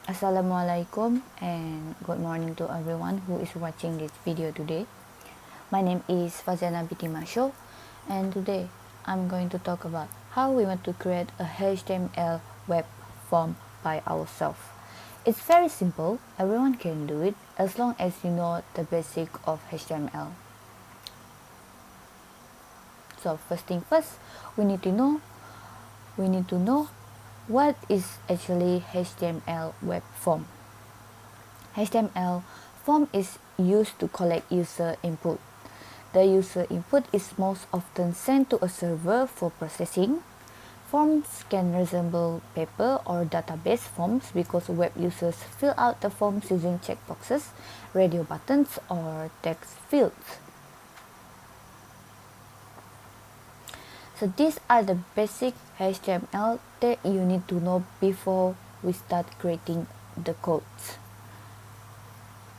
Assalamualaikum and good morning to everyone who is watching this video today. My name is Fazana Binti Masho, and today I'm going to talk about how we want to create a HTML web form by ourselves. It's very simple, everyone can do it as long as you know the basic of HTML. So first thing first, we need to know what is actually HTML web form. HTML form is used to collect user input. The user input is most often sent to a server for processing. Forms can resemble paper or database forms because web users fill out the forms using checkboxes, radio buttons, or text fields. So these are the basic HTML that you need to know before we start creating the codes.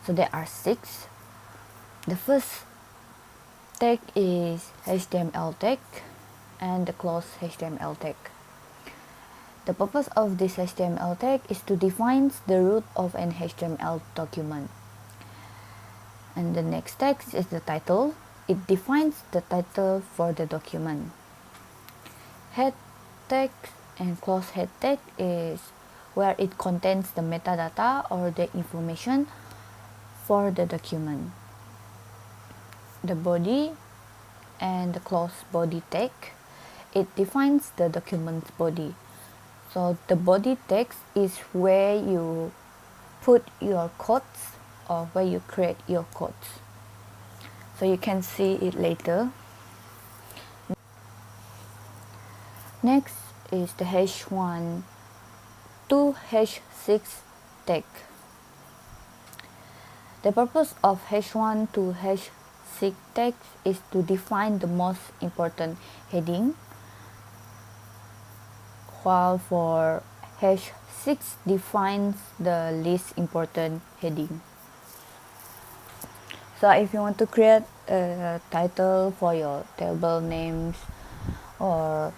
So there are 6. The first tag is HTML tag and the close HTML tag. The purpose of this HTML tag is to define the root of an HTML document. And the next tag is the title. It defines the title for the document. Head tag and close head tag is where it contains the metadata or the information for the document. The body and the close body tag, it defines the document's body. So the body text is where you put your codes or where you create your codes. So you can see it later. Next is the H1 to H6 tag. The purpose of H1 to H6 tags is to define the most important heading, while for H6 defines the least important heading. So if you want to create a title for your table names or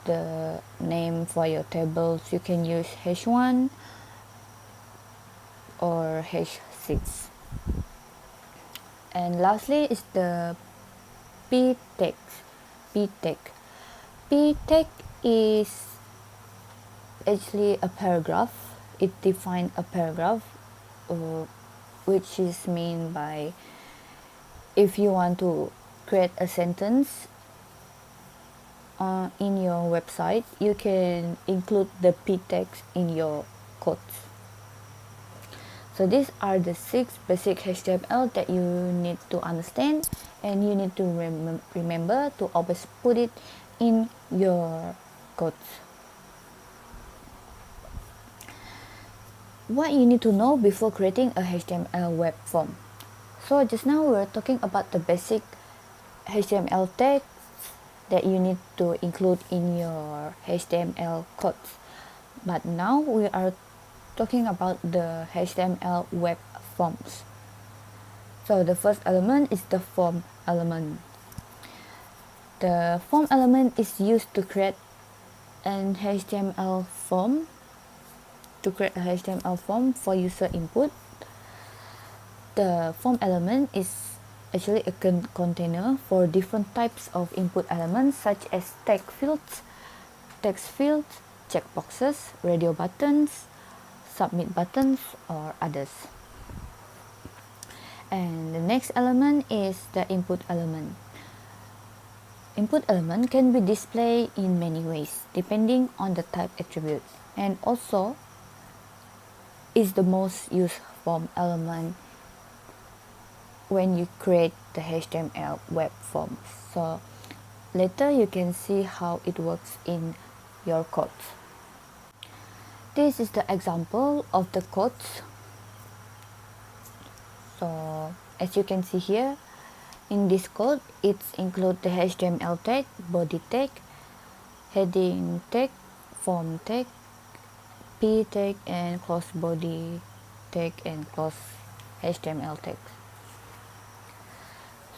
the name for your tables, you can use H1 or H6. And lastly is the P tag. P tag is actually a paragraph. It defines a paragraph, which is mean by if you want to create a sentence in your website, you can include the P tags in your codes. So these are the 6 basic HTML that you need to understand, and you need to remember to always put it in your codes. What you need to know before creating a HTML web form. So just now we were talking about the basic HTML tags that you need to include in your HTML codes. But now we are talking about the HTML web forms. So the first element is the form element. The form element is used to create an HTML form for user input. The form element is actually a container for different types of input elements such as text fields, checkboxes, radio buttons, submit buttons, or others. And the next element is the input element. Input element can be displayed in many ways depending on the type attribute, and also is the most used form element when you create the HTML web forms. So later you can see how it works in your code. This is the example of the codes. So as you can see here, in this code, it includes the HTML tag, body tag, heading tag, form tag, P tag, and close body tag and close HTML tags.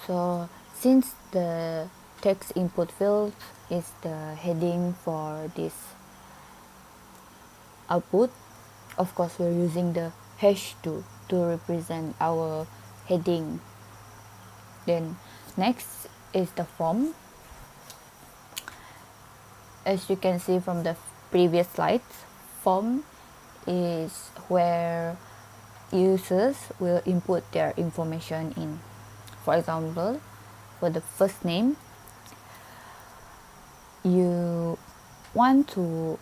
So since the text input field is the heading for this output, Of course, we're using the hash to represent our heading. Then next is the form. As you can see from the previous slides, form is where users will input their information in. For example, for the first name, you want to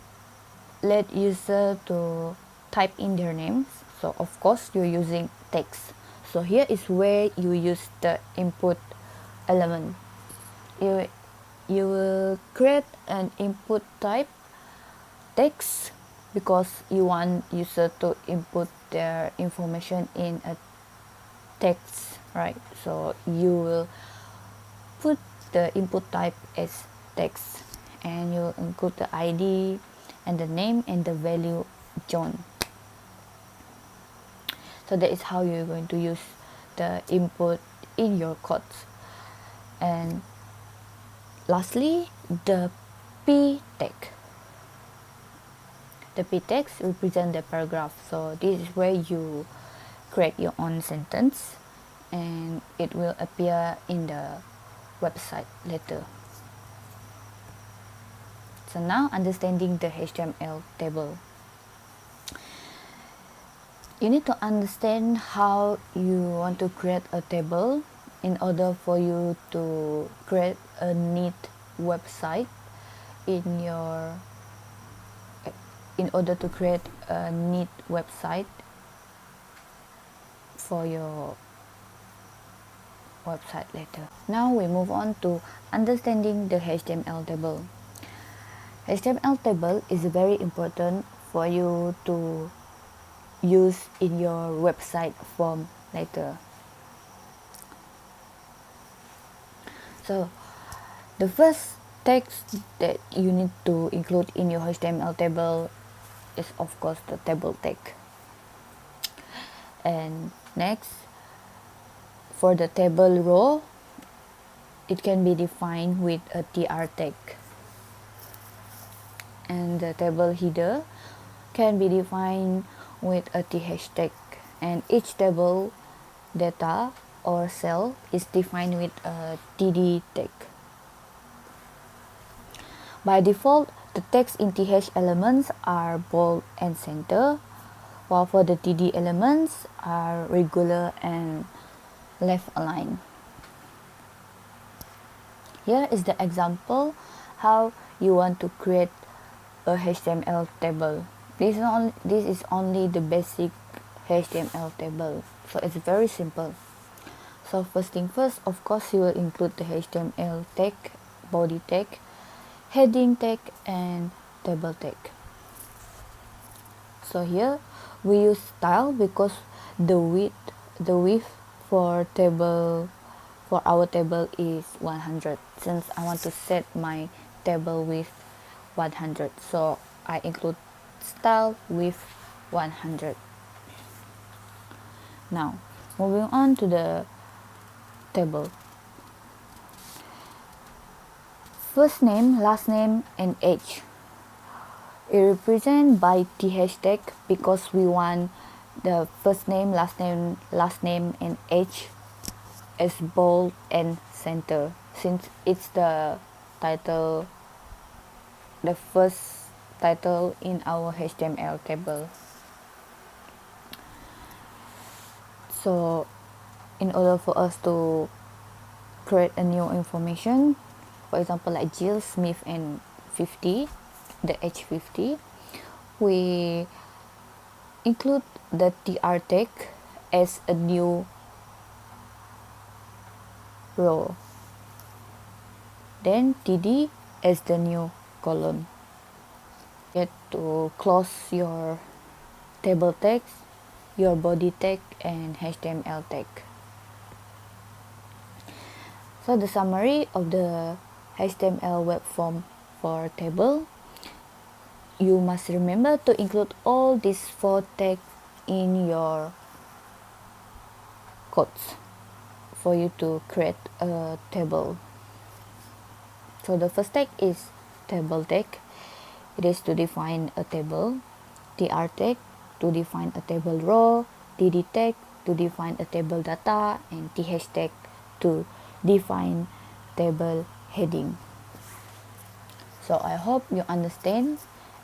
let user to type in their names, so of course you're using text. So here is where you use the input element. You will create an input type text because you want user to input their information in a text, right? So you will put the input type as text, and you include the ID and the name and the value John. So that is how you're going to use the input in your codes. And lastly, the p tag. The p text represents the paragraph. So this is where you create your own sentence, and it will appear in the website later. So now understanding the HTML table. You need to understand how you want to create a table in order for you to create a neat website in order to create a neat website for your website later. Now we move on to understanding the HTML table. HTML table is very important for you to use in your website form later. So the first text that you need to include in your HTML table is of course the table tag. And next, for the table row, it can be defined with a tr tag. And the table header can be defined with a th tag, and each table data or cell is defined with a td tag. By default, the text in th elements are bold and center, while for the td elements are regular and left aligned. Here is the example how you want to create a HTML table. This is only the basic HTML table, so it's very simple. So first thing first, of course you will include the HTML tag, body tag, heading tag, and table tag. So here we use style because the width for our table is 100. Since I want to set my table width 100, so I include style with 100. Now moving on to the table. First name, last name, and age. It represents by th tag because we want the first name, last name, and age as bold and center, since it's the title, the first title in our HTML table. So in order for us to create a new information, for example like Jill Smith and 50, the age 50, we include the tr tag as a new row, then td as the new column. Get to close your table text, your body tag, and HTML tag. So the summary of the HTML web form for table, you must remember to include all these 4 tags in your codes for you to create a table. So the first tag is table tag. It is to define a table. tr tag to define a table row, dd tag to define a table data, and th tag to define table heading. So I hope you understand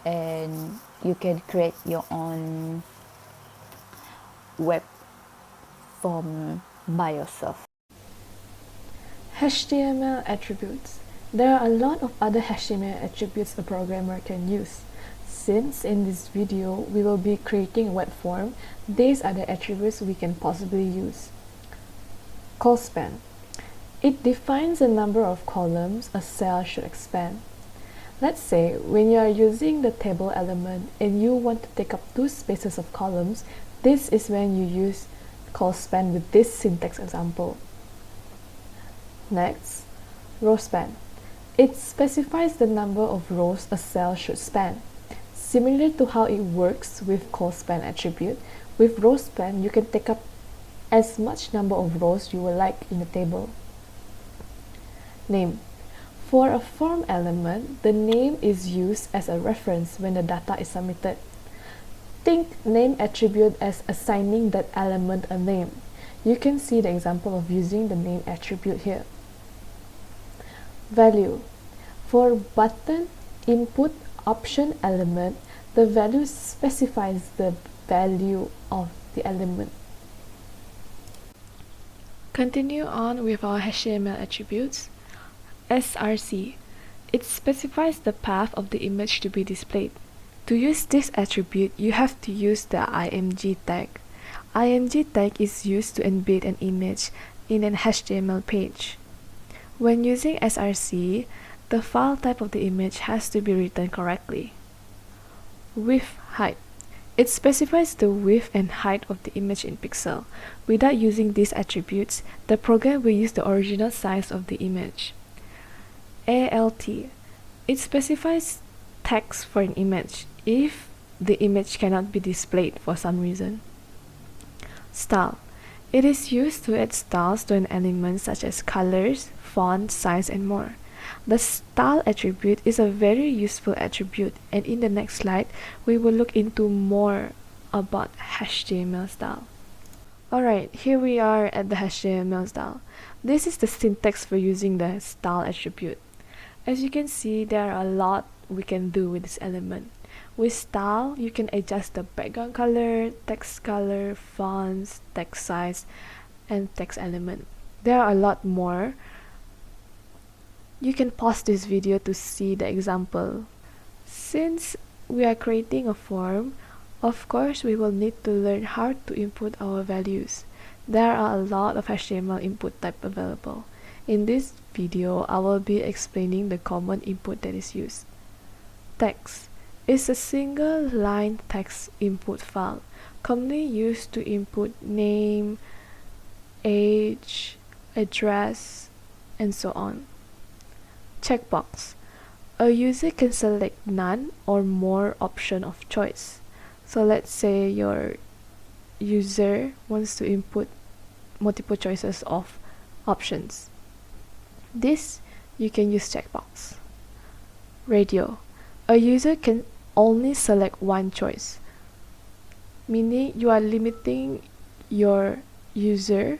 and you can create your own web form by yourself. HTML attributes. There are a lot of other HTML attributes a programmer can use. Since in this video we will be creating a web form, these are the attributes we can possibly use. Call span. It defines the number of columns a cell should expand. Let's say when you are using the table element and you want to take up 2 spaces of columns, this is when you use call span with this syntax example. Next, row span. It specifies the number of rows a cell should span. Similar to how it works with call span attribute, with row span you can take up as much number of rows you would like in the table. Name. For a form element, the name is used as a reference when the data is submitted. Think name attribute as assigning that element a name. You can see the example of using the name attribute here. Value. For button input option element, the value specifies the value of the element. Continue on with our HTML attributes. src. It specifies the path of the image to be displayed. To use this attribute, you have to use the img tag. img tag is used to embed an image in an HTML page. When using src, the file type of the image has to be written correctly. Width height. It specifies the width and height of the image in pixel. Without using these attributes, the program will use the original size of the image. alt. It specifies text for an image if the image cannot be displayed for some reason. Style. It is used to add styles to an element such as colors, font, size, and more. The style attribute is a very useful attribute, and in the next slide, we will look into more about HTML style. Alright, here we are at the HTML style. This is the syntax for using the style attribute. As you can see, there are a lot we can do with this element. With style, you can adjust the background color, fonts, text size, and text element. There are a lot more. You can pause this video to see the example. Since we are creating a form, of course we will need to learn how to input our values. There are a lot of HTML input type available. In this video, I will be explaining the common input that is used. Text is a single line text input file, commonly used to input name, age, address, and so on. Checkbox. A user can select none or more option of choice. So let's say your user wants to input multiple choices of options. This you can use checkbox. Radio. A user can only select one choice, meaning you are limiting your user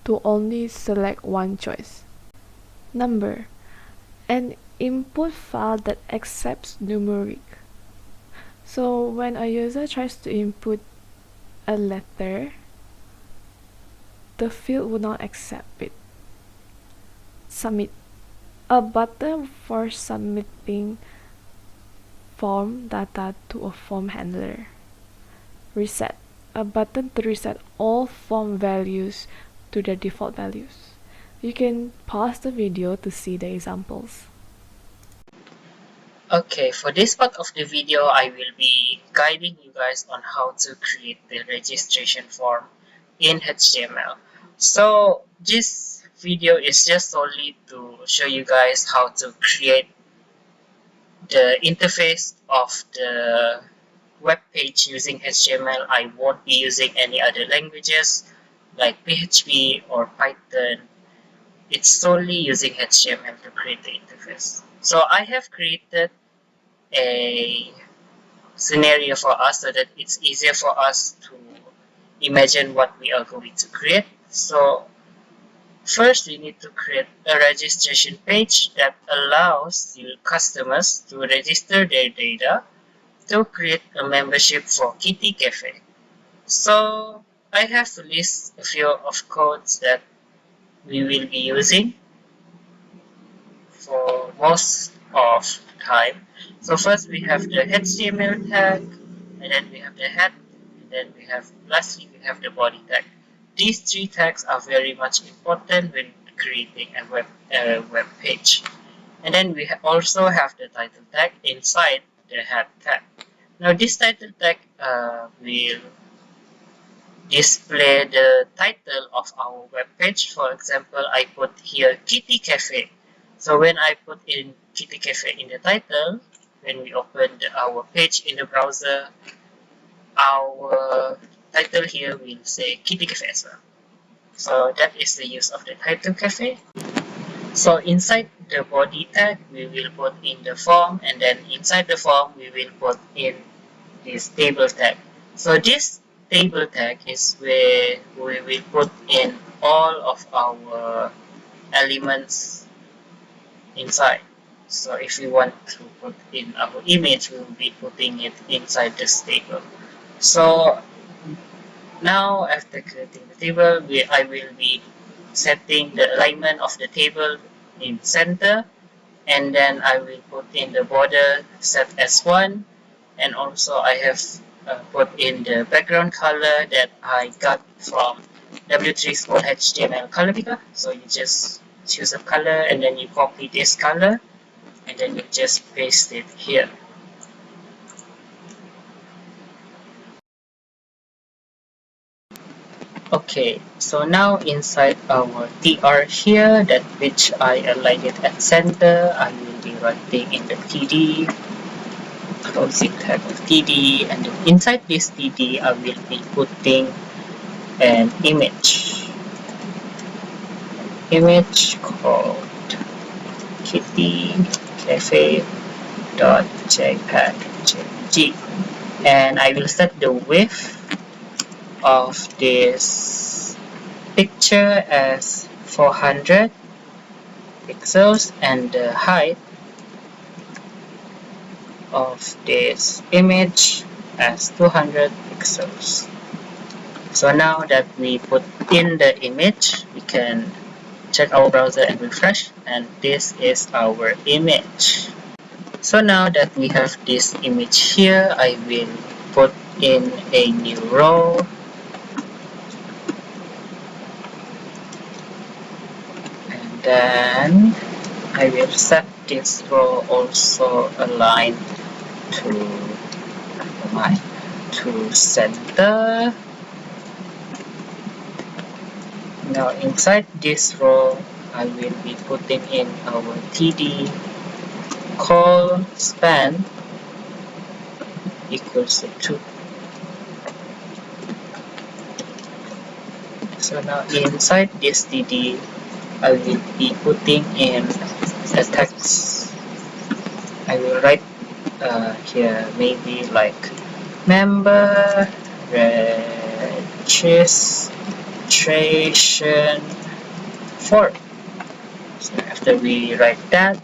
to only select one choice. Number. An input file that accepts numeric. So when a user tries to input a letter, the field will not accept it. Submit. A button for submitting form data to a form handler. Reset. A button to reset all form values to their default values. You can pause the video to see the examples. Okay, for this part of the video, I will be guiding you guys on how to create the registration form in HTML. So this video is just only to show you guys how to create the interface of the web page using HTML. I won't be using any other languages like PHP or Python. It's solely using HTML to create the interface. So I have created a scenario for us so that it's easier for us to imagine what we are going to create. So first we need to create a registration page that allows your customers to register their data to create a membership for Kitty Cafe. So I have to list a few of codes that we will be using for most of the time. So first we have the HTML tag, and then we have the head, and then we have lastly we have the body tag. These three tags are very much important when creating a web page. And then we also have the title tag inside the head tag. Now this title tag will display the title of our web page. For example, I put here Kitty Cafe. So when I put in Kitty Cafe in the title, when we open our page in the browser, our title here will say Kitty Cafe as well. So that is the use of the title cafe. So inside the body tag, we will put in the form, and then inside the form, we will put in this table tag. So this table tag is where we will put in all of our elements inside. So if we want to put in our image, we will be putting it inside this table. So now after creating the table, I will be setting the alignment of the table in center, and then I will put in the border set as 1, and also I have put in the background color that I got from W3 School HTML color picker. So you just choose a color and then you copy this color and then you just paste it here. Okay, so now inside our TR here, that which I aligned it at center, I will be writing in the TD, closing tag of TD, and then inside this TD, I will be putting an image called Kitty Cafe .jpg, and I will set the width of this picture as 400 pixels and the height of this image as 200 pixels. So now that we put in the image, we can check our browser and refresh, and this is our image. So now that we have this image here, I will put in a new row, and then I will set this row also align to center. Now inside this row, I will be putting in our TD call span equals to 2. So now inside this TD, I will be putting in a text. I will write here maybe like member registration form. So after we write that,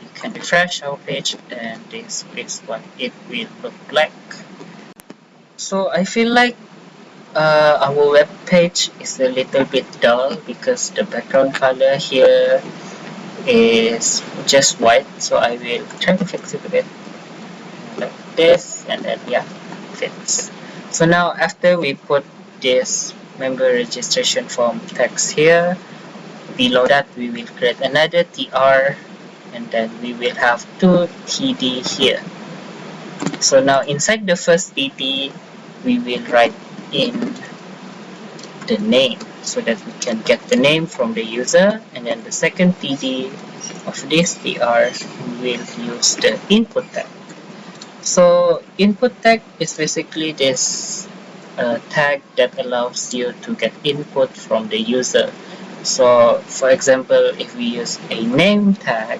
you can refresh our page, and this is what it will look like. So I feel like our web page is a little bit dull because the background color here is just white, so I will try to fix it a bit like this, and then yeah, fits. So now after we put this member registration form text here, below that we will create another TR, and then we will have 2 TD here. So now inside the first TD, we will write in the name so that we can get the name from the user, and then the second TD of this TR, we will use the input tag. So input tag is basically this tag that allows you to get input from the user. So for example, if we use a name tag,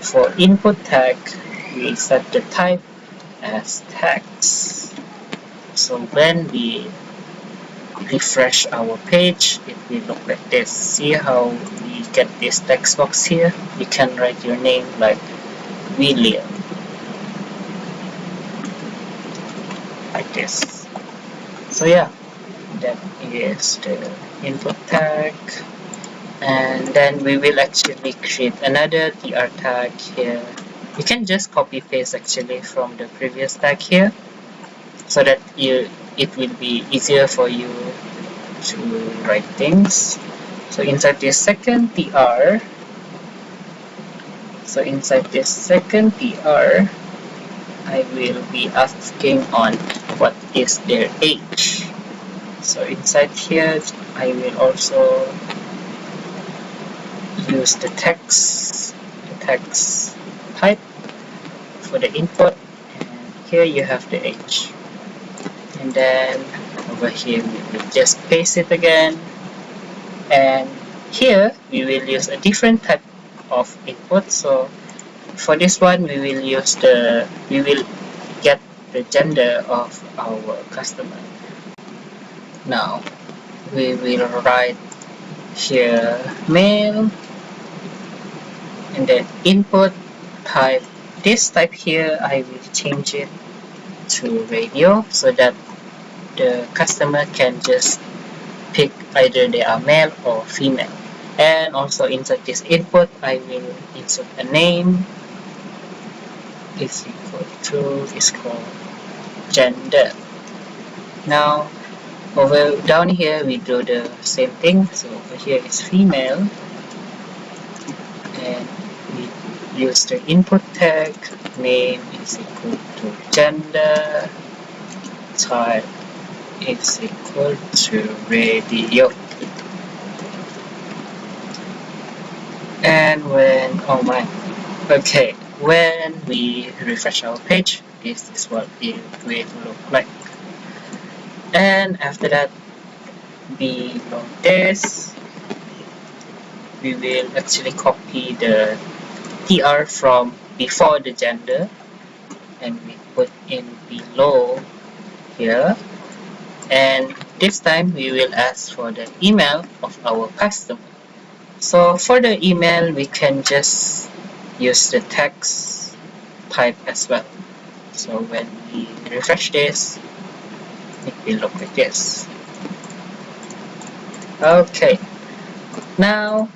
for input tag we set the type as text. So when we refresh our page, it will look like this. See how we get this text box here? You can write your name like William, like this. So yeah, that is the input tag, and then we will actually create another tr tag here. You can just copy paste actually from the previous tag here, so that it will be easier for you to write things. So inside this second tr, I will be asking on what is their age. So inside here, I will also use the text type for the input, and here you have the age. And then over here we will just paste it again, and here we will use a different type of input. So for this one we will get the gender of our customer. Now we will write here male, and then input type, this type here I will change it to radio, so that the customer can just pick either they are male or female. And also inside this input I will insert a name is equal to is called gender. Now over down here we do the same thing. So over here is female, and we use the input tag name is equal to gender, type is equal to radio. And when we refresh our page, this is what it will look like. And after that, below this, we will actually copy the tr from before the gender, and we put in below here. And this time we will ask for the email of our customer. So for the email, we can just use the text type as well. So when we refresh this, it will look like this. Okay, now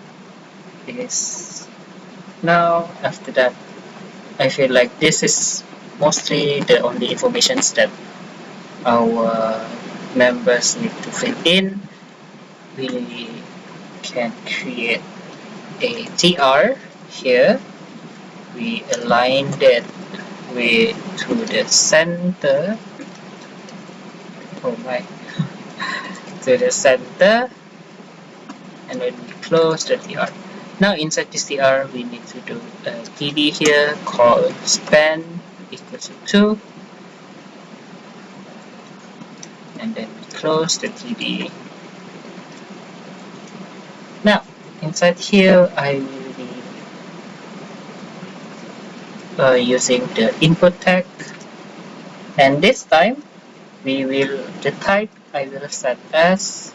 after that, I feel like this is mostly the only information that our members need to fill in. We can create a tr here. We aligned it to the center. Oh my! To the center, and when we close the tr. Now inside this tr, we need to do a td here called span equals to 2, and then we close the td. Now inside here, I will be using the input tag, and this time the type I will set as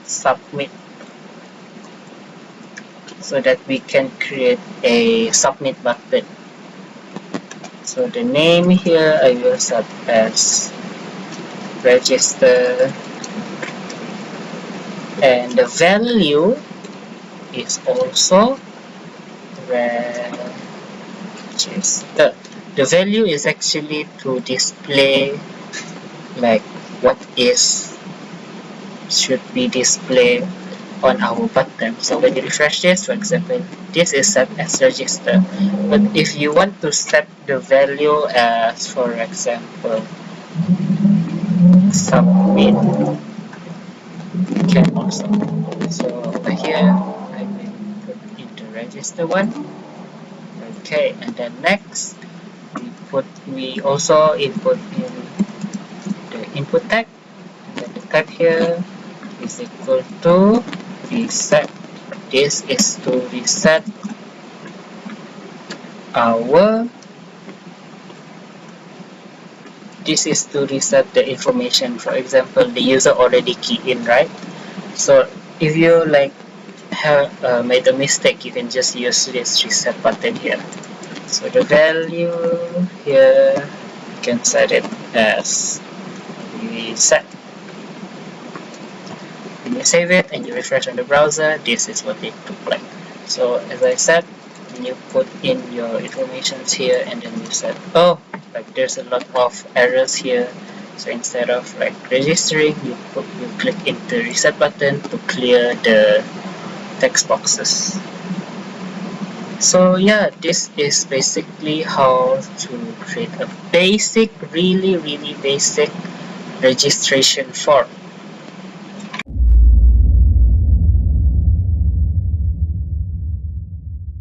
submit, so that we can create a submit button. So the name here I will set as register, and the value is also register. The value is actually to display like what should be displayed on our button. So when you refresh this, for example, this is set as register. But if you want to set the value as, for example, submit, you can also. So over here, I will put in the register one. Okay, and then next, we also input in the input tag, and then the tag here is equal to reset. This is to reset our this is to reset the information. For example, the user already key in, right? So if you like have made a mistake, you can just use this reset button here. So the value here, you can set it as reset. When you save it and you refresh on the browser, this is what it look like. So as I said, when you put in your informations here and then you said, oh, like there's a lot of errors here. So instead of like registering, you click into reset button to clear the text boxes. So yeah, this is basically how to create a basic, really basic registration form.